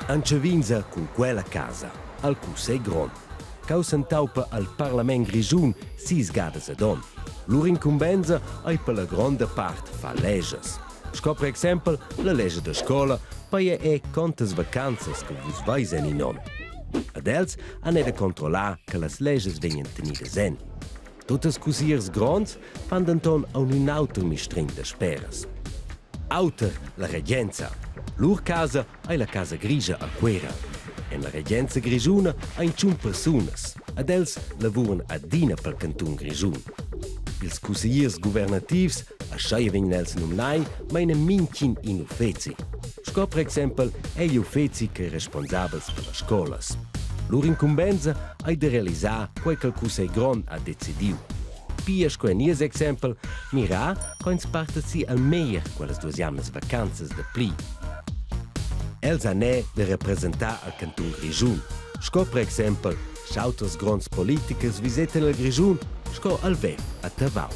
Ancevinza con quella casa, al Cusei Gron. Causentaupa al Parlament Grigiun 6 gadas ad on. Lur incumbenza è per la grande parte fa legges. Scopre esempio la legge da scuola, poi è quantas vacanzas che vos vaisen in on. Ad els han da controllare che le legges vengono tenute sen. Tuttes cosiers grands fan denton a un auto mi stringt speras. Auter la regenza. Lur casa è la casa grigia a Quera. En la regenza grigiuna ein ciun personas. Ad els lavuran a dina pel cantun grigiun. Ils cosiers governativs a schaia vegn els numnai meine minchin in uffizi. Scopre exempel è gli uffizi che responsabels per le scolas. Lur incumbenza è de realisar quel che il Cusei Gron ha decidiu. Pia squenies exempel mira coins parteci al meier quelles duasiamas vacanzas de pli. Els han de representar al cantun Grigiun. Scopre exempel, schautos grons politikers viseten el Grigiun, sco al vev a Tavau.